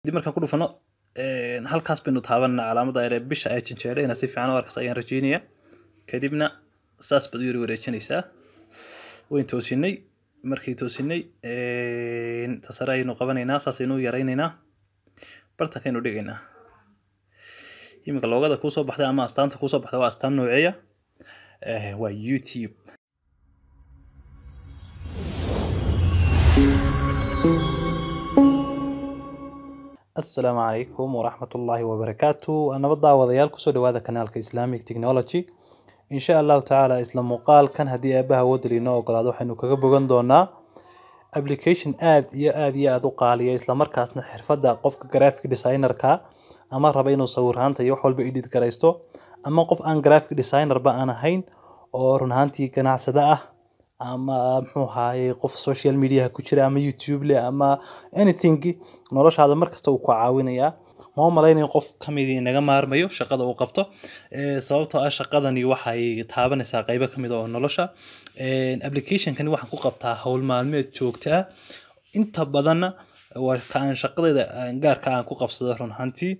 dib markaan ku dhufano halkaas baynu taabanaa calaamada ay bisha ay janjeerayna si fiican u arkas ayaan rajeynaya kadibna saas baad u wareejinaysaa wayn toosinay markii toosinay tasara aynu qabanaynaa saas aynu yaraynaynaa bartankaynu dhigaynaa iminka loogada ku soo baxday ama astaanta ku soo baxday waa astaan nooceeya waa YouTube السلام عليكم ورحمة الله وبركاته أنا بدأ وضيال كسو دواذا كنال كإسلامي تكنولوجي إن شاء الله تعالى إسلام مقال كان هدي أبها ودري نوع قلادو حنو كغبغان دونا application آد وقاليا إسلام مركاسنا حرفة قفك graphic designer كا أما ربينو صورهانتا يوحول بإيديد كرايستو أما قف أن graphic designer با أنا هين أو رنهانتي كناع سداء ama muxuu ahaayay qof social media ku jira ama YouTube le ama anything noloshaada markasta uu ku caawinaya ma malaynay qof kamid inaga maarmayo shaqada uu qabto sababtoo ah shaqadani waxay taabanaysaa qayb kamid ah nolosha application kan waxaan ku qabtaa hawl maalmeed joogta inta badan waa kaan shaqadeeda gaarka aan ku qabsado runtii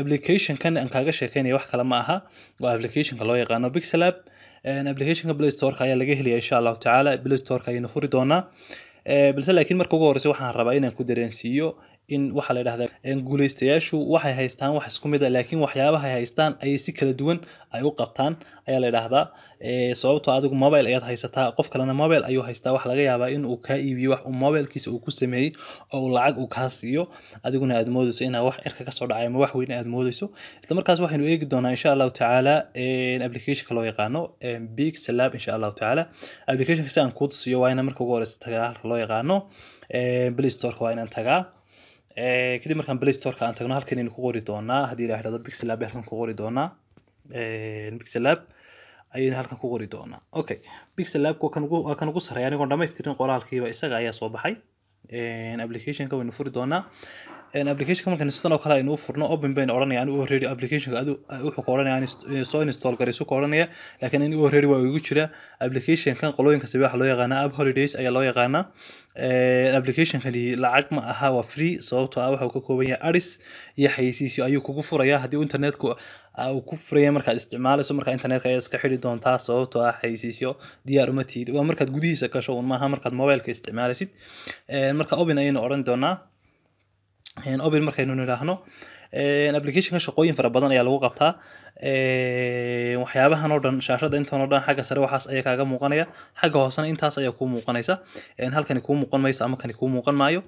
application kan aan kaaga sheekeynay wax kale ma aha waa application ka loo yaqaan Pixel App application ka Play Store ka ayaa laga heliyay insha Allah taala Play Store ka aynu furi doonaa balse laakiin marka ugu horeysa waxaan rabaa inaan ku dareensiiyo in waxa la yiraahdaa guuleystayaashu waxay haystaan wax isku mid ah laakiin waxyaabaha ay haystaan ay si kala duwan ay u qabtaan ayaa la yiraahdaa sababtoo adigu mobile ayaad haysataa qof kalena mobile ayuu haystaa wax laga yaabaa in uu ka iibiyo wax uu mobilekiisa uu ku sameeyay oo lacag uu ka siiyo adiguna aad moodayso in wax irka ka soo dhacay ama wax weyn aad moodayso isla markaas waxaynu eegi doonaa insha Allah taala application ka loo yaqaano Pixel App insha Allah taala application ka aan ku tusiyo waa in marka ugu horeysa tagaa halka loo yaqaano Play Store ka waa inaan tagaa kadib markaan Play Store ka aan tagno halkan inuu ku qori doonaa hadii la yiraahdo Pixel App halkan ku qori doonaa Pixel App ayaan halkan ku qori doonaa okay Pixel App kan ugu sareeya aniga dhameystirin qoraalkiiba isaga ayaa soo baxay application ka waynu furi doonaa application ka markaan sidoo kale aynu furno open bayna oranayaan already application ka wuxuu ka oranayaan soo install garayso ka oranaya laakiin in already waa ugu jira application kan qolooyinka si wax loo yaqaan app holidays ayaa loo yaqaana application kani lacag ma aha waa free sababtoo ah wuxuu ka kooban yahay ads iyo xayeysiisyo ayuu kugu furaya hadii internetku uu ku furaya markaad isticmaalayso marka internetka ay iska xiri doontaa sababtoo ah xayeysiisyo diyaar uma tiid waa markaad gudihiisa ka soo maaha markaad mobileka isticmaalaysid marka open ayaynu oran doonaa open markaynu niraahno application ka shaqooyin fara badan ayaa lagu qabtaa waxyaabahan oo dhan shaashada intaan oo dhan xagga sare waxaas ayaa kaaga muuqanaya xagga hoosena intaas ayaa ku muuqanaysa halkani ku muuqan mayso ama kani ku muuqan maayo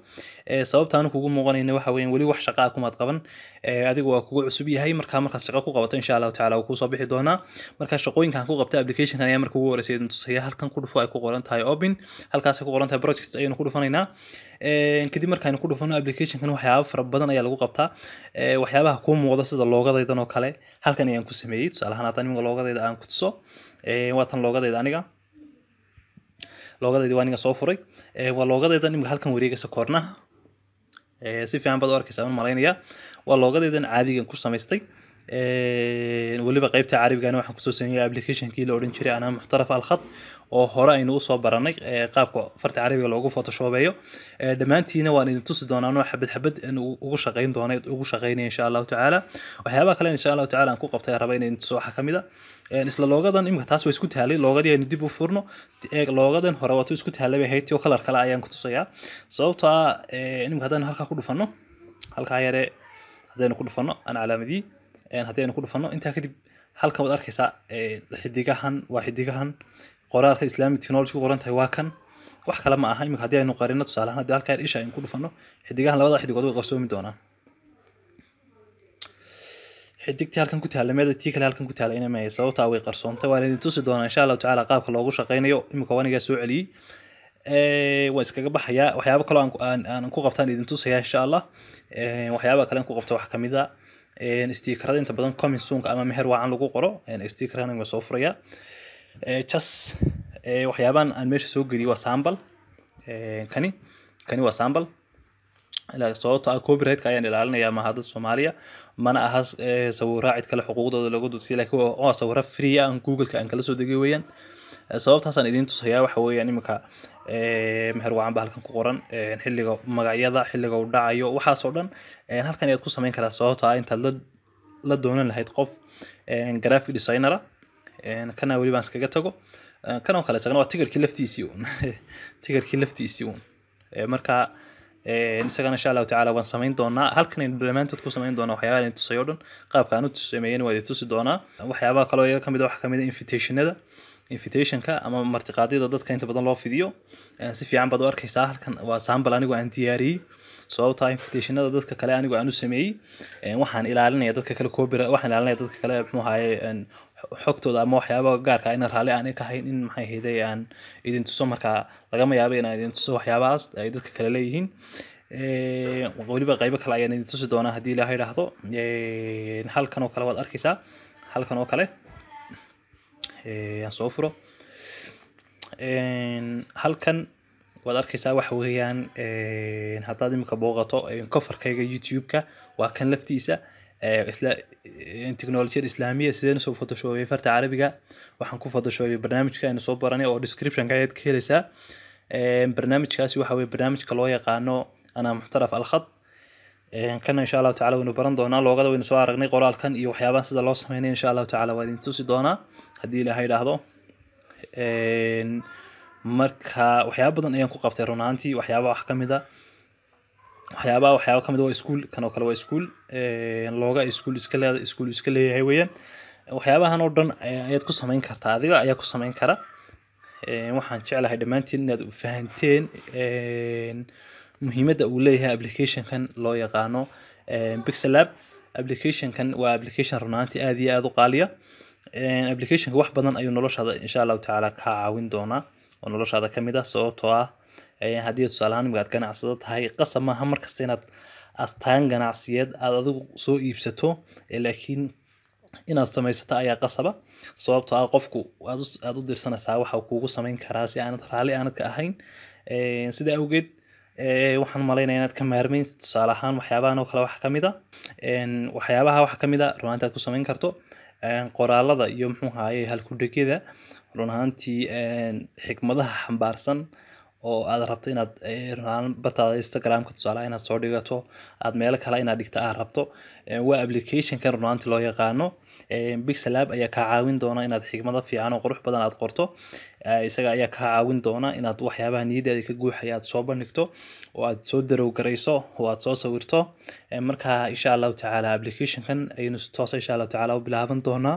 sababta aan kugu muuqanayna waxa weeyaan wali wax shaqo ah kuma qaban adigu waa kugu cusub yahay markaad shaqo ku qabato insha Allah taala uu ku soo bixi doonaa marka shaqooyinkan ku qabta application kan ayaa markuu ugu horeysay tusaya halkan ku dhufo ay ku qoran tahay open halkaas ay ku qoran tahay project ayaynu ku dhufanaynaa kadib markaan ku dhufano application kan waxyaabo fara badan ayaa lagu qabtaa waxyaabaha ku muuqda sida loogadaydan oo kale halkan ayaan ku sameeyay tusaalahan hadaan iminka loogadayda aan ku tuso waa tan loogadayda aniga loogadayda waa aniga soo furay waa loogadayda iminka halkan wareegaysa koornaha si fiican baad u arkaysaa aan malaynaya waa loogadaydan caadigan ku samaystay waliba qaybta carabiga waxaan ku soo sameeyay application kii la oran jiray ana muxtaraf al-khat oo hore aynu u soo baranay qaabka farta carabiga loogu photoshopeeyo dhamaantiina waan idin tusi doonaa oo xabad ugu shaqeyn doonaa ugu shaqeynay insha Allah taala waxyaabaha kale insha Allah taala aan ku qabtay rabaa inaan tuso waxa kamid ah isla loogadan imika taas way isku taalay loogadii aynu dib u furno loogadan hore waa isku taalay hay'tii oo color kale ayaan ku tusayaa sababtoo ah imika hadaan halka ku dhufano halka yare hadaan ku dhufano aan calaamadii hadii aynu ku dhufano inta kadib halka wad arkaysaa xidigahan qoraalka Islamic technology qoran tahay waa kan wax kale ma aha imika hadii aynu qarino tusaalahan hadii halka isha aynu ku dhufano xidigahan labada xidigood way qarsoomi doonaan xidigtii halkan ku taalameeda tii kale halkan ku taalayna ma sababta way qarsoontay waa idin tusi doonaa insha Allah taala qaabka loogu shaqeynayo imika waniga soo celiyay waa iskaga baxaya waxyaabo kale aan ku qabtaan idin tusaya insha Allah waxyaabo kale aan ku qabto wax kamid ah sticker inta badan coming soon ama meher waan lagu qoro sticker aan soo furaya just waxyaaban aan meesha soo geliyo waa sample kani waa sample ila sababtoo ah copyright ka ayaan ilaalinayaa mahadda Soomaaliya mana aha sawirro cid kale xuquuqdooda lagu dudsiyo laakiin waa sawirro free ah Google ka aan kala soo degay weeyaan sababtaasaan idin tusayaa waxa weeyaan imika meher wacan baa halkan ku qoran xilliga magacyada xilliga uu dhacayo waxaas oo dhan halkan ayaad ku samayn karaa sababtoo ah intaad la doonan lahayd qof graphic designer kana weli baan iskaga tago kan oo kale isagana waa tigarkii laftiisii uun marka isagana insha Allah taala waan samayn doonaa halkan in dhamaantood ku samayn doonaa waxyaabaha inta tusayo dhan qaabka aan u sameeyeen waa idin tusi doonaa waxyaabaha kale oo kamid ah invitationka ama martiqaadyada dadka inta badan loo fidiyo si fiican baad u arkaysaa halkan waa sample anigu aan diyaariyay sababta invitationada dadka kale anigu aan u sameeyay waxaan ilaalinayaa dadka kale muxuu ahaayay xogtooda ama waxyaabaha gaarka ah in raali aan ka hayn in maxay heeday aan idin tuso marka laga yaabo in aan idin tuso waxyaabahaas ay dadka kale leeyihiin waliba qaybo kale ayaan idin tusi doonaa haddii Ilaahay yiraahdo halkan oo kale waad arkaysaa halkan oo kale aan soo furo halkan waad arkaysaa waxa weeyaan haddaad imika booqato coverkayga YouTube-ka waa kan laftiisa isla teknolojiyada islaamiga sideen soo photoshopay farta carabiga waxaan ku photoshopay barnaamijka aynu soo baranay oo description-ka ayaad ka helaysaa barnaamijkaasi waxa weeye barnaamijka loo yaqaano ana muxtaraf al-khat kana insha Allah taala waynu baran doonaa loogada waynu soo aragnay qoraalkan iyo waxyaabaha sida loo sameeyo insha Allah taala waa idin tusi doonaa haddii Ilaahay yiraahdo marka waxyaabo badan ayaan ku qabtay runaantii waxyaabaha kamid ah waa school kan oo kale waa school looga school iska leeyahay weeyaan waxyaabahan oo dhan ayaad ku samayn kartaa adiga ayaa ku samayn kara waxaan jeclahay dhamaantiin inaad u fahanteen muhiimadda uu leeyahay application-kan loo yaqaano Pixel Lab application-kan waa application runaantii aad iyo aad u qaaliya application-ka wax badan ayuu noloshaada insha Allah taala ka caawin doonaa oo noloshaada kamid ah sababtoo ah haddii tusaale ahaan aad ganacsado tahay qasab maaha markasta inaad astaan ganacsiyeed aad adigu soo iibsato laakiin inaad samaysato ayaa qasaba sababtoo ah qofku aad u dirsanaysaa waxa uu kugu samayn karaa si aanad raali aanad ka ahayn sida awgeed waxaan malaynayaa inaad ka maarmayn tusaale ahaan waxyaabahan oo kale wax kamid ah waxa kamid ah runaantii aad ku samayn karto qoraalada iyo muxuu ahaayay halku-dhegyada runaantii xikmadaha xambaarsan oo aad rabto inaad bartaada Instagram-ka tusaale inaad soo dhigato aad meel kale inaad dhigto aad rabto waa application-kan runaantii loo yaqaano Pixel-Lab ayaa ka caawin doona inaad xikmado fiican oo qurux badan aad qorto isaga ayaa ka caawin doona inaad waxyaabaha niyadaada ka guuxaya aad soo bandhigto oo aad soo darowgarayso oo aad soo sawirto marka insha Allah taala application-kan aynu toos insha Allah taala u bilaaban doonaa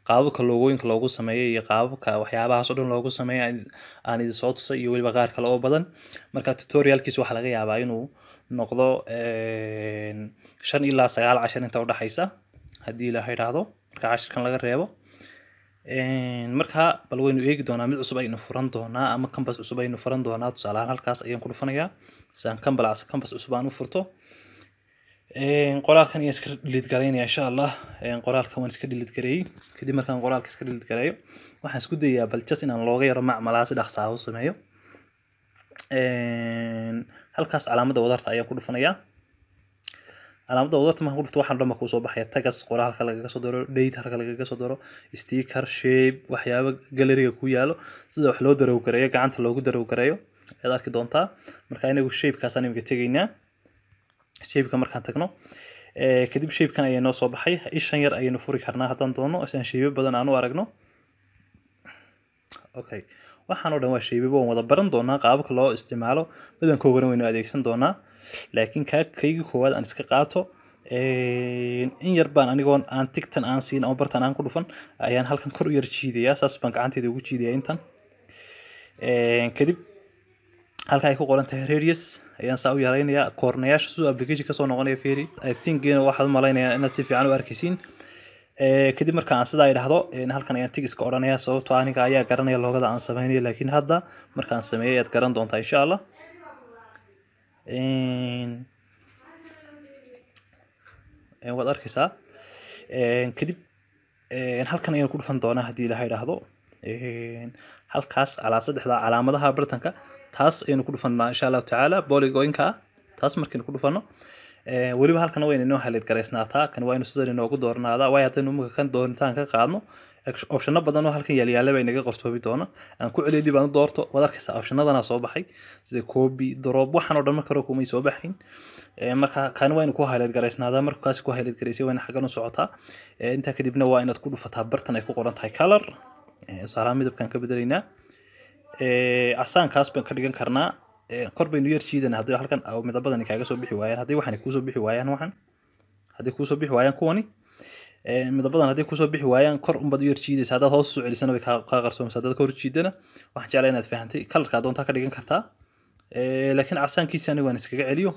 qaababka loogooyinka loogu sameeyo iyo qaababka waxyaabahaas oo dhan loogu sameeyo aan idin soo tusay iyo waliba qaar kale oo badan marka tutorial-kiisa waxa laga yaabaa inuu noqdo 5 ilaa 9 cashar inta u dhaxaysa haddii Ilaahay yiraahdo marka cashirkan laga reebo marka bal waynu eegi doonaa mid cusub aynu furan doonaa ama canvas cusub aynu furan doonaa tusaale ahaan halkaas ayaan ku dhufanayaa saan canvas cusub aan u furto qoraalkan iska delete gareynaya insha Allah qoraalkan waan iska delete gareeyay kadib markaan qoraalka iska delete gareeyo waxaan isku dayaa bal just inaan looga yaro macmalaha si dhaqso ah u sameeyo halkaas calaamadda wadarta ayaan ku dhufanayaa علامة وضعت ما قلت واحد لما كوسو بحياة تجس قرار كلا جسوا دارو ديت هركلا كلا جسوا دارو ستيكر شيب وحياة جاليريا كويالو صدق وحلو دارو كرايا كعنت لو دارو كرايا هذا كده أنت مركاينه والشيب كاساني مكتيجينا شيب كمر كان تكنو كدب شيب كان أينو صباحي إيش هنير أينو فوري كرنا هتان دونو عشان شيب بدن عنو أرجنو أوكي waxaan oo dhan waa sheebay oo wada baran doonaa qaabka loo isticmaalo badan koo garan weyno adeegsan doonaa laakiin kayga koowaad aan iska qaato in yar baan anigoon aan tigtan aan siin oo bartan aan ku dhufan ayaan halkan kor u yar jiidayaa saas baan gacanteeda ugu jiidayaa intan kadib halka ay ku qoran tahay radius ayaan saa u yaraynayaa koornayaasha soo application ka soo noqonaya fiiri I think waxaad malaynayaa inaad si fiican u arkaysiin kadib marka aan sidaa idhaahdo halkan ayaan tig iska odhanaya sababtoo aniga ayaa garanaya loogada aan sameeyay laakiin hadda marka aan sameeyay aad garan doontaa insha Allah waad arkaysaa kadib halkan ayaan ku dhufan doonaa haddii Ilaahay idhaahdo halkaas calaa saddexda calaamadaha bartanka taas ayaan ku dhufanaa insha Allah taala polygon-ka taas markaan ku dhufano weliba halkan waa inoo highlight garaysnaataa kan waa inuu sidoo inoogu doornaada way haddii numka kan doonitaan ka qaadno option badan oo halkan yaal bay naga qortoobi doona aan ku celiyo dib aan u doorto wad arkaysaa optionadana soo baxay sida copy drop waxaan oo dhan marka hore kuma soo baxin marka kan waa inuu ku highlight garaysnaada marka kaas ku highlight garaysay waa in xagan u socotaa inta kadibna waa inaad ku dhufataa bartan ay ku qoran tahay color salaam midabkan ka bedelaynaa asaan kaas baan ka dhigan karnaa kor baynu yar jiidana haddii halkan midabadan kaaga soo bixi waayaan haddii waxaan ku soo bixi waayaan waxaan haddii ku soo bixi waayaan kuwani midabadan haddii ku soo bixi waayaan kor un bad yar jiidaysa haddaad hoos soo celisana way ka qarsoomeysaa haddaad kor jiidana waxaan jeclahay inaad fahantay colorka doonta ka dhigan kartaa laakiin asaankiisa aniga waan iskaga celiyo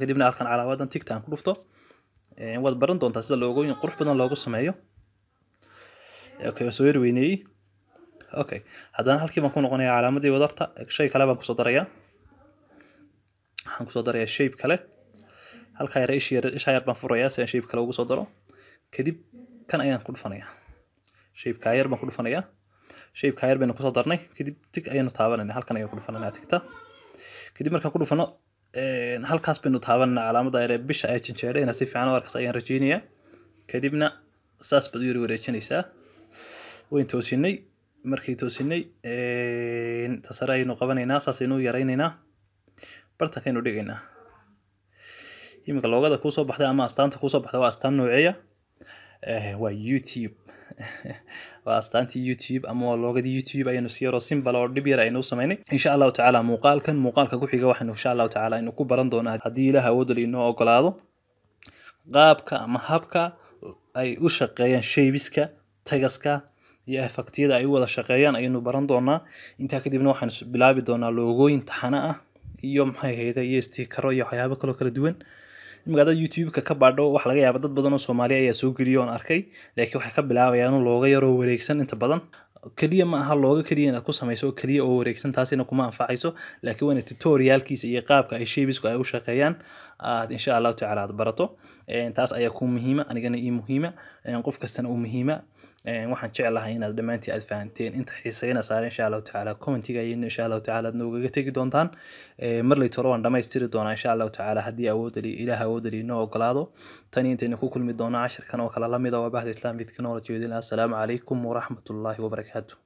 kadibna halkan calaawadan tigta aan ku dhufto waad baran doontaa sida loogooyin qurux badan loogu sameeyo okay soo yar weynay okay haddana halkii baan ku noqonayaa calaamadii wadarta shay kale baan ku soo darayaa waxaan ku soo darayaa shape kale halka yar ishayar baan furayaa si aan shape kale ugu soo daro kadib kan ayaan ku dhufanayaa shape ka yar baan ku dhufanayaa shape ka yar baan ku soo darnay kadib tig ayaan taabanayna halkan ayaan ku dhufanaynaa tigta kadib markaan ku dhufano halkaas baynu taabanayna calaamada yar ee bisha ay jinjeerayna si fiican u arkas ayaan rajaynayaa kadibna saas baad yar wareejinaysaa way toosinay markii toosinay tasara aynu qabanaynaa saas aynu yaraynaynaa bartankaynu dhigaynaa imika loogada ku soo baxday ama astaanta ku soo baxday waa astaan nooceeya waa YouTube waa astaantii YouTube ama loogadii YouTube aynu si yar oo simple oo dib yar aynu sameynay insha Allah ta'ala muuqaalka ku xiga waxaan insha Allah ta'ala inuu ku baran doonaa hadii Ilaahay awood inoo ogolaado qaabka ama habka ay u shaqeeyaan shaybiska tagaska iyo effectiyada ay wada shaqeeyaan aynu baran doonaa inta kadibna waxaan bilaabi doonaa loogooyin taxana ah iyo maxay hay'ada iyo stickero iyo waxyaabo kala duwan imagada YouTube-ka ka baadho wax laga yaabo dad badan oo Soomaali ayaa soo geliyo on arkay laakiin waxay ka bilaabayaan looga yar oo wareegsan inta badan kaliya ma aha looga kaliya inaad ku samayso kaliya oo wareegsan taasina kuma anfacayso laakiin waa tutorialkiisa iyo qaabka ay shaybisku ay u shaqeeyaan aad insha Allah ta'ala aad barato taas ayaa ku muhiima anigana ii muhiima qof kastana uu muhiima waxaan jeclahay inaad dhamaantii aad fahanteen inta xiiseeyna saar insha Allah ta'ala commentiga ayayna insha Allah ta'ala nooga tagi doontaan mar lay toro waan dhamaystiri doonaa insha Allah ta'ala hadii Ilaahay awood inoo ogolaado tan intayna ku kulmi doonaa 10 kan oo kala lamid ah waa bahda Islamic Technology. Assalaamu calaykum wa rahmatullahi wa barakatuh.